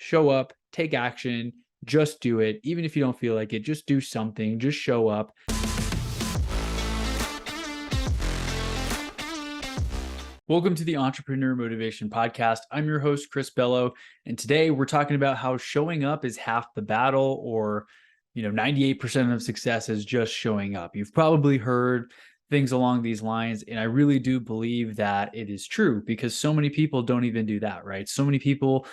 show up, take action, just do it. Even if you don't feel like it, just do something, just show up. Welcome to the Entrepreneur Motivation Podcast. I'm your host, Chris Bello, and today we're talking about how showing up is half the battle, or 98% of success is just showing up. You've probably heard things along these lines, and I really do believe that it is true because so many people don't even do that, right? So many people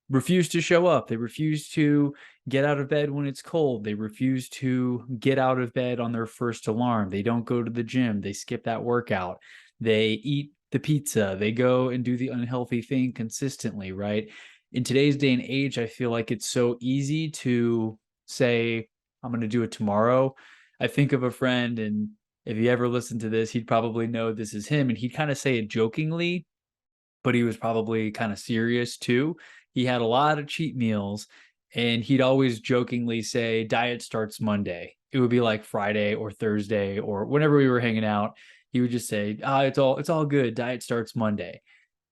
refuse to show up. They refuse to get out of bed when it's cold. They refuse to get out of bed on their first alarm. They don't go to the gym. They skip that workout. They eat the pizza. They go and do the unhealthy thing consistently, right? In today's day and age, I feel like it's so easy to say, I'm going to do it tomorrow. I think of a friend, and if you ever listen to this, he'd probably know this is him. And he'd kind of say it jokingly, but he was probably kind of serious too. He had a lot of cheat meals, and he'd always jokingly say, diet starts Monday. It would be like Friday or Thursday or whenever we were hanging out. He would just say, it's all good. Diet starts Monday.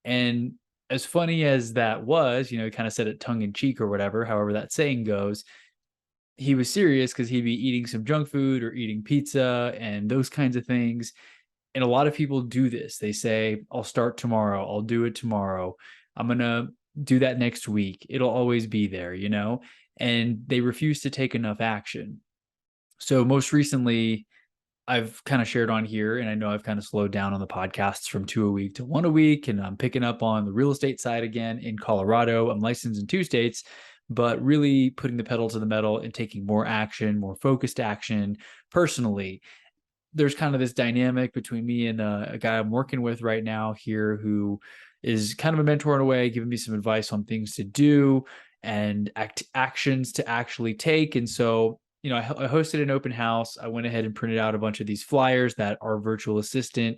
And as funny as that was, he kind of said it tongue in cheek or whatever, however that saying goes, he was serious because he'd be eating some junk food or eating pizza and those kinds of things. And a lot of people do this. They say, I'll start tomorrow. I'll do it tomorrow. I'm going to do that next week. It'll always be there, and they refuse to take enough action. So most recently, I've kind of shared on here, and I know I've kind of slowed down on the podcasts from 2 a week to 1 a week, and I'm picking up on the real estate side again in Colorado. I'm licensed in 2 states, but really putting the pedal to the metal and taking more action, more focused action personally. There's kind of this dynamic between me and a guy I'm working with right now here who is kind of a mentor in a way, giving me some advice on things to do and actions to actually take. And so, I hosted an open house. I went ahead and printed out a bunch of these flyers that our virtual assistant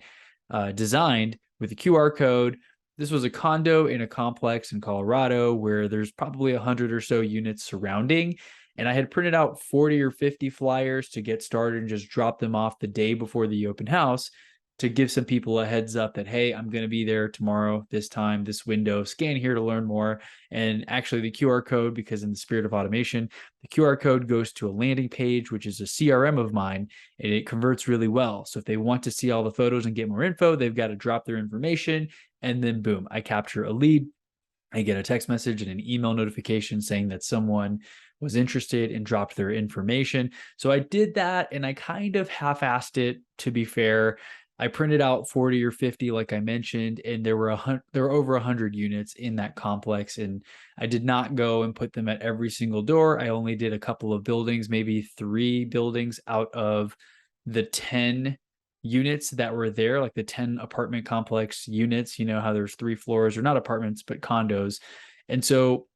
designed with a QR code. This was a condo in a complex in Colorado where there's probably 100 or so units surrounding. And I had printed out 40 or 50 flyers to get started and just drop them off the day before the open house to give some people a heads up that, hey, I'm going to be there tomorrow, this time, this window, scan here to learn more. And actually the QR code, because in the spirit of automation, the QR code goes to a landing page, which is a CRM of mine, and it converts really well. So if they want to see all the photos and get more info, they've got to drop their information, and then boom, I capture a lead. I get a text message and an email notification saying that someone was interested and dropped their information. So I did that, and I kind of half-assed it, to be fair. I printed out 40 or 50, like I mentioned, and there were over 100 units in that complex. And I did not go and put them at every single door. I only did a couple of buildings, maybe 3 buildings out of the 10 units that were there, like the 10 apartment complex units. You know how there's 3 floors, or not apartments, but condos. And so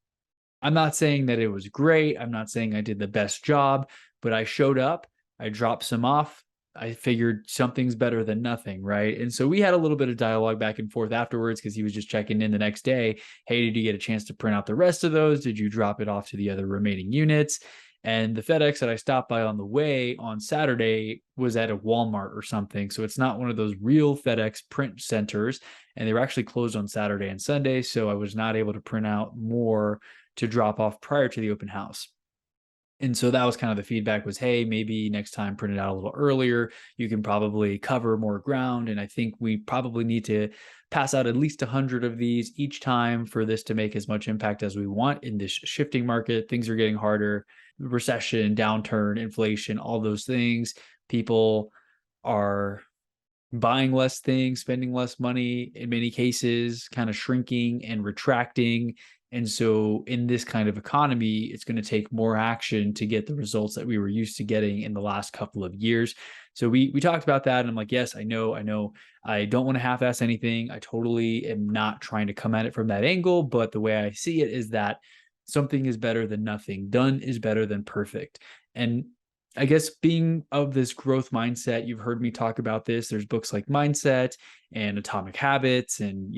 I'm not saying that it was great. I'm not saying I did the best job, but I showed up, I dropped some off. I figured something's better than nothing, right? And so we had a little bit of dialogue back and forth afterwards, because he was just checking in the next day. Hey, did you get a chance to print out the rest of those? Did you drop it off to the other remaining units? And the FedEx that I stopped by on the way on Saturday was at a Walmart or something. So it's not one of those real FedEx print centers. And they were actually closed on Saturday and Sunday. So I was not able to print out more to drop off prior to the open house. And so that was kind of the feedback was, hey, maybe next time print it out a little earlier. You can probably cover more ground. And I think we probably need to pass out at least 100 of these each time for this to make as much impact as we want in this shifting market. Things are getting harder. Recession, downturn, inflation, all those things. People are buying less things, spending less money, in many cases, kind of shrinking and retracting. And so in this kind of economy, it's going to take more action to get the results that we were used to getting in the last couple of years. So we talked about that, and I'm like, yes, I know. I don't want to half-ass anything. I totally am not trying to come at it from that angle, but the way I see it is that something is better than nothing. Done is better than perfect. And I guess being of this growth mindset, you've heard me talk about this. There's books like Mindset and Atomic Habits and,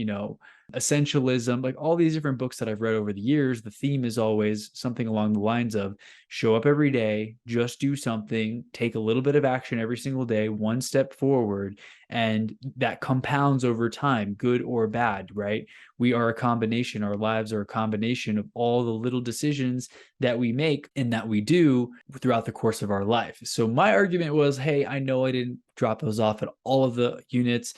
Essentialism, like all these different books that I've read over the years, the theme is always something along the lines of show up every day, just do something, take a little bit of action every single day, one step forward, and that compounds over time, good or bad, right? We are a combination. Our lives are a combination of all the little decisions that we make and that we do throughout the course of our life. So my argument was, hey, I know I didn't drop those off at all of the units.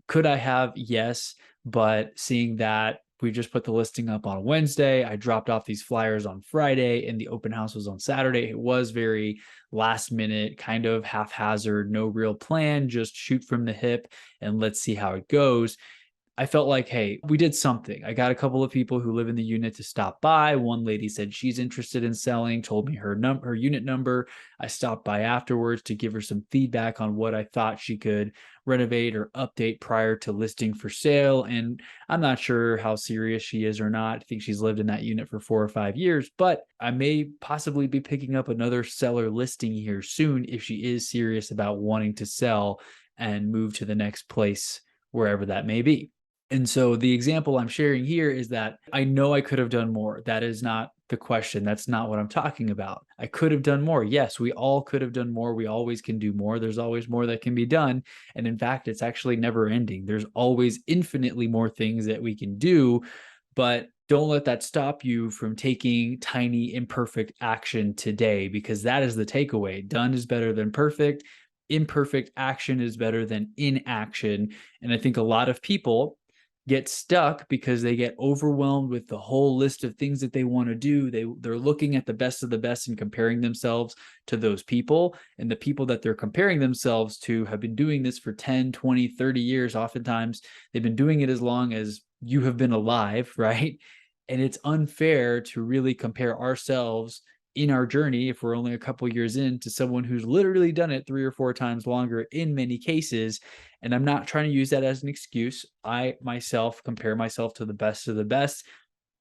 Could I have? Yes. But seeing that we just put the listing up on Wednesday, I dropped off these flyers on Friday, and the open house was on Saturday. It was very last minute, kind of haphazard, no real plan, just shoot from the hip and let's see how it goes. I felt like, hey, we did something. I got a couple of people who live in the unit to stop by. One lady said she's interested in selling, told me her unit number. I stopped by afterwards to give her some feedback on what I thought she could renovate or update prior to listing for sale. And I'm not sure how serious she is or not. I think she's lived in that unit for 4 or 5 years, but I may possibly be picking up another seller listing here soon if she is serious about wanting to sell and move to the next place, wherever that may be. And so the example I'm sharing here is that I know I could have done more. That is not the question. That's not what I'm talking about. I could have done more. Yes, we all could have done more. We always can do more. There's always more that can be done. And in fact, it's actually never ending. There's always infinitely more things that we can do, but don't let that stop you from taking tiny, imperfect action today, because that is the takeaway. Done is better than perfect. Imperfect action is better than inaction. And I think a lot of people get stuck because they get overwhelmed with the whole list of things that they want to do. They're looking at the best of the best and comparing themselves to those people. And the people that they're comparing themselves to have been doing this for 10, 20, 30 years. Oftentimes, they've been doing it as long as you have been alive, right? And it's unfair to really compare ourselves in our journey, if we're only a couple years in, to someone who's literally done it 3 or 4 times longer in many cases. And I'm not trying to use that as an excuse. I myself compare myself to the best of the best.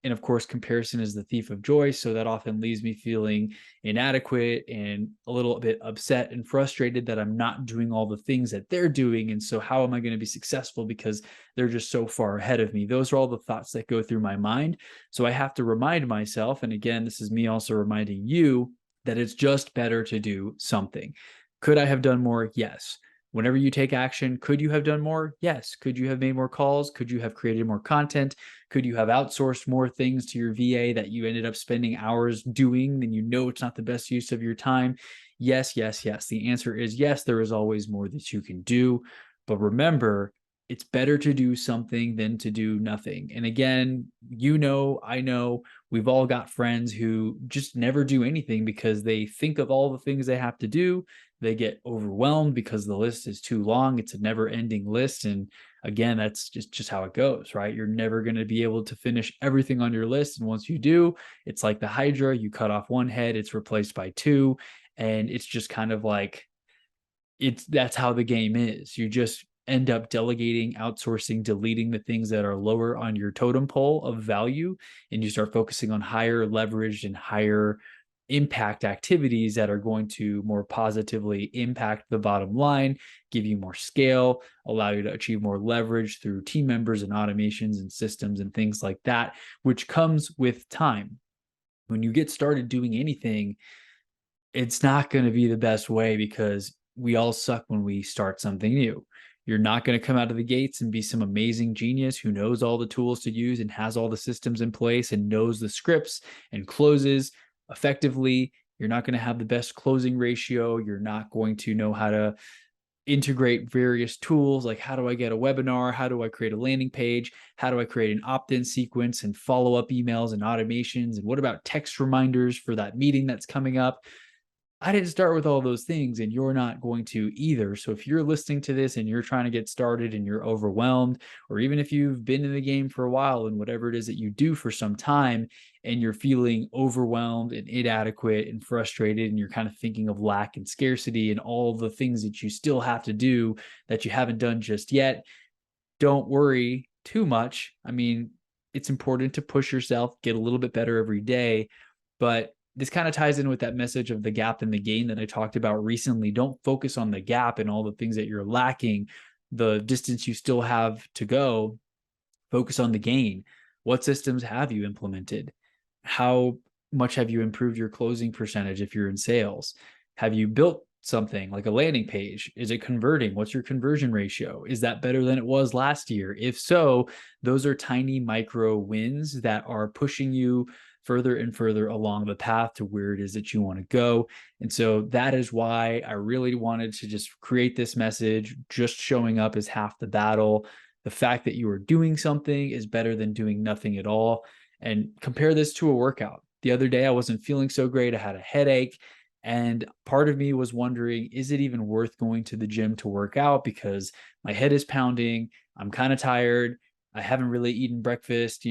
And of course, comparison is the thief of joy. So that often leaves me feeling inadequate and a little bit upset and frustrated that I'm not doing all the things that they're doing. And so how am I going to be successful because they're just so far ahead of me? Those are all the thoughts that go through my mind. So I have to remind myself, and again, this is me also reminding you, that it's just better to do something. Could I have done more? Yes. Whenever you take action, could you have done more? Yes. Could you have made more calls? Could you have created more content? Could you have outsourced more things to your VA that you ended up spending hours doing and you know it's not the best use of your time? Yes, yes, yes. The answer is yes, there is always more that you can do. But remember, it's better to do something than to do nothing. And again, you know, I know, we've all got friends who just never do anything because they think of all the things they have to do. They get overwhelmed because the list is too long. It's a never-ending list. And again, that's just how it goes, right? You're never going to be able to finish everything on your list. And once you do, it's like the Hydra. You cut off one head, it's replaced by two. And it's just kind of like, that's how the game is. You just end up delegating, outsourcing, deleting the things that are lower on your totem pole of value, and you start focusing on higher leveraged and higher impact activities that are going to more positively impact the bottom line, give you more scale, allow you to achieve more leverage through team members and automations and systems and things like that, which comes with time. When you get started doing anything, it's not going to be the best way because we all suck when we start something new. You're not going to come out of the gates and be some amazing genius who knows all the tools to use and has all the systems in place and knows the scripts and closes effectively. You're not going to have the best closing ratio. You're not going to know how to integrate various tools, like how do I get a webinar? How do I create a landing page? How do I create an opt-in sequence and follow-up emails and automations? And what about text reminders for that meeting that's coming up? I didn't start with all those things, and you're not going to either. So if you're listening to this and you're trying to get started and you're overwhelmed, or even if you've been in the game for a while and whatever it is that you do for some time, and you're feeling overwhelmed and inadequate and frustrated, and you're kind of thinking of lack and scarcity and all the things that you still have to do that you haven't done just yet, don't worry too much. I mean, it's important to push yourself, get a little bit better every day, but this kind of ties in with that message of the gap and the gain that I talked about recently. Don't focus on the gap and all the things that you're lacking, the distance you still have to go. Focus on the gain. What systems have you implemented? How much have you improved your closing percentage if you're in sales? Have you built something like a landing page? Is it converting? What's your conversion ratio? Is that better than it was last year? If so, those are tiny micro wins that are pushing you further and further along the path to where it is that you want to go. And so that is why I really wanted to just create this message. Just showing up is half the battle. The fact that you are doing something is better than doing nothing at all. And compare this to a workout. The other day, I wasn't feeling so great. I had a headache. And part of me was wondering, is it even worth going to the gym to work out? Because my head is pounding. I'm kind of tired. I haven't really eaten breakfast.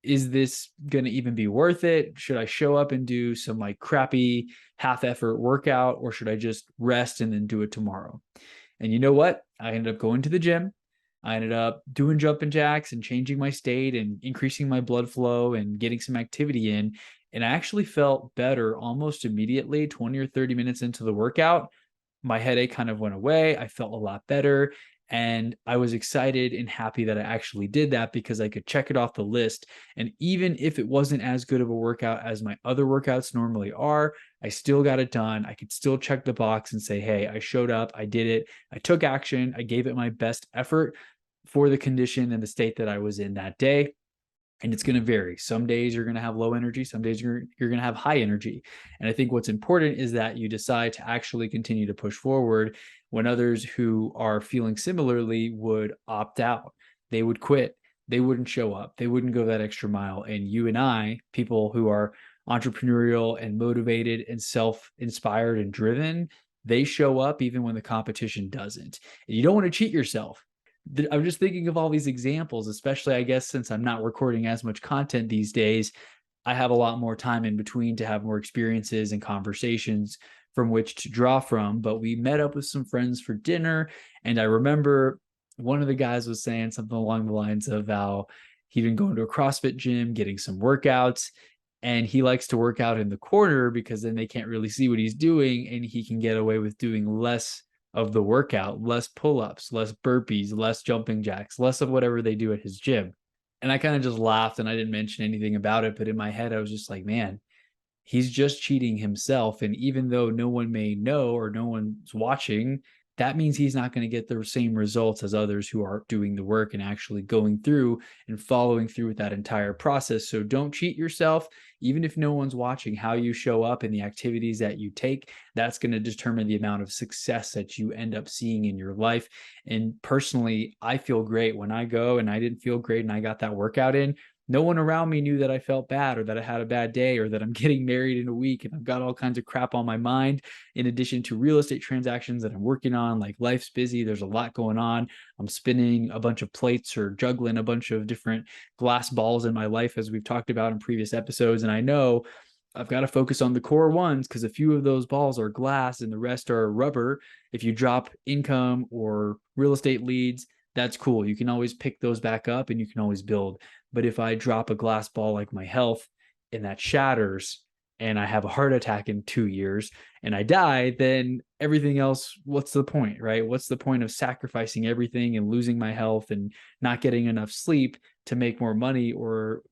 Is this going to even be worth it? Should I show up and do some like crappy half effort workout, or should I just rest and then do it tomorrow? And you know what? I ended up going to the gym. I ended up doing jumping jacks and changing my state and increasing my blood flow and getting some activity in. And I actually felt better almost immediately, 20 or 30 minutes into the workout. My headache kind of went away. I felt a lot better. And I was excited and happy that I actually did that because I could check it off the list. And even if it wasn't as good of a workout as my other workouts normally are, I still got it done. I could still check the box and say, hey, I showed up, I did it, I took action, I gave it my best effort for the condition and the state that I was in that day. And it's going to vary. Some days you're going to have low energy. Some days you're going to have high energy. And I think what's important is that you decide to actually continue to push forward when others who are feeling similarly would opt out. They would quit. They wouldn't show up. They wouldn't go that extra mile. And you and I, people who are entrepreneurial and motivated and self-inspired and driven, they show up even when the competition doesn't. And you don't want to cheat yourself. I'm just thinking of all these examples, especially, I guess, since I'm not recording as much content these days, I have a lot more time in between to have more experiences and conversations from which to draw from. But we met up with some friends for dinner. And I remember one of the guys was saying something along the lines of how he'd been going to a CrossFit gym, getting some workouts. And he likes to work out in the corner because then they can't really see what he's doing. And he can get away with doing less of the workout, less pull-ups, less burpees, less jumping jacks, less of whatever they do at his gym. And I kind of just laughed and I didn't mention anything about it. But in my head, I was just like, man, he's just cheating himself. And even though no one may know or no one's watching, that means he's not going to get the same results as others who are doing the work and actually going through and following through with that entire process. So don't cheat yourself. Even if no one's watching, how you show up and the activities that you take, that's going to determine the amount of success that you end up seeing in your life. And personally, I feel great when I go and I didn't feel great and I got that workout in. No one around me knew that I felt bad or that I had a bad day or that I'm getting married in a week and I've got all kinds of crap on my mind, in addition to real estate transactions that I'm working on. Like, life's busy. There's a lot going on. I'm spinning a bunch of plates or juggling a bunch of different glass balls in my life, as we've talked about in previous episodes. And I know I've got to focus on the core ones because a few of those balls are glass and the rest are rubber. If you drop income or real estate leads, that's cool. You can always pick those back up and you can always build. But if I drop a glass ball like my health and that shatters and I have a heart attack in 2 years and I die, then everything else, what's the point, right? What's the point of sacrificing everything and losing my health and not getting enough sleep to make more money, or,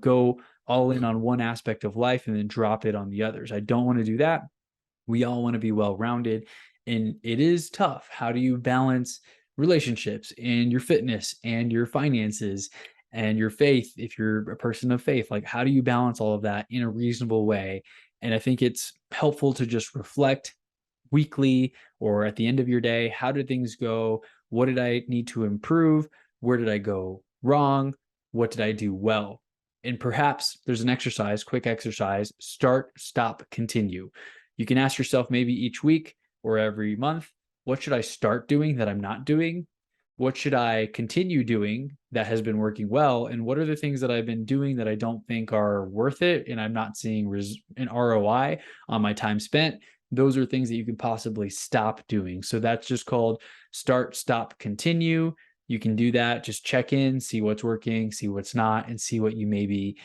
go all in on one aspect of life and then drop it on the others? I don't want to do that. We all want to be well-rounded, and it is tough. How do you balance relationships and your fitness and your finances and your faith if you're a person of faith? Like, how do you balance all of that in a reasonable way? And I think it's helpful to just reflect weekly or at the end of your day. How did things go? What did I need to improve? Where did I go wrong? What did I do well? And perhaps there's an exercise, quick exercise: start, stop, continue. You can ask yourself maybe each week or every month, what should I start doing that I'm not doing? What should I continue doing that has been working well? And what are the things that I've been doing that I don't think are worth it and I'm not seeing an ROI on my time spent? Those are things that you can possibly stop doing. So that's just called start, stop, continue. You can do that. Just check in, see what's working, see what's not, and see what you maybe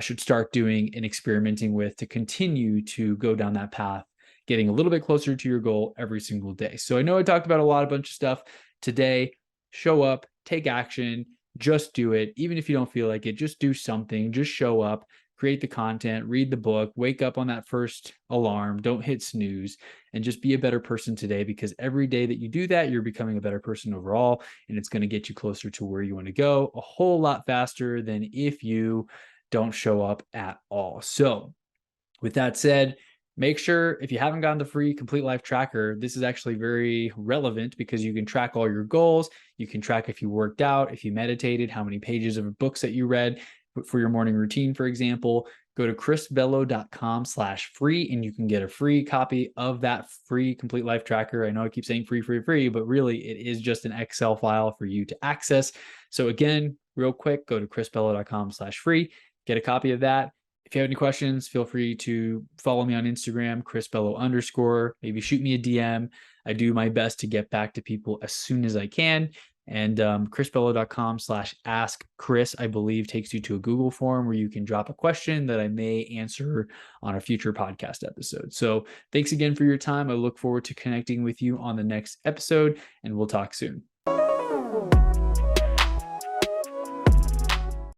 should start doing and experimenting with to continue to go down that path, getting a little bit closer to your goal every single day. So I know I talked about a bunch of stuff today. Show up, take action, just do it. Even if you don't feel like it, just do something, just show up, create the content, read the book, wake up on that first alarm, don't hit snooze, and just be a better person today, because every day that you do that, you're becoming a better person overall, and it's going to get you closer to where you want to go a whole lot faster than if you don't show up at all. So with that said, make sure if you haven't gotten the free Complete Life Tracker, this is actually very relevant because you can track all your goals. You can track if you worked out, if you meditated, how many pages of books that you read for your morning routine, for example. Go to chrisbello.com/free and you can get a free copy of that free Complete Life Tracker. I know I keep saying free, free, free, but really it is just an Excel file for you to access. So again, real quick, go to chrisbello.com/free, get a copy of that. If you have any questions, feel free to follow me on Instagram, chrisbello_. Maybe shoot me a DM. I do my best to get back to people as soon as I can. And chrisbello.com/askchris, I believe, takes you to a Google form where you can drop a question that I may answer on a future podcast episode. So thanks again for your time. I look forward to connecting with you on the next episode, and we'll talk soon.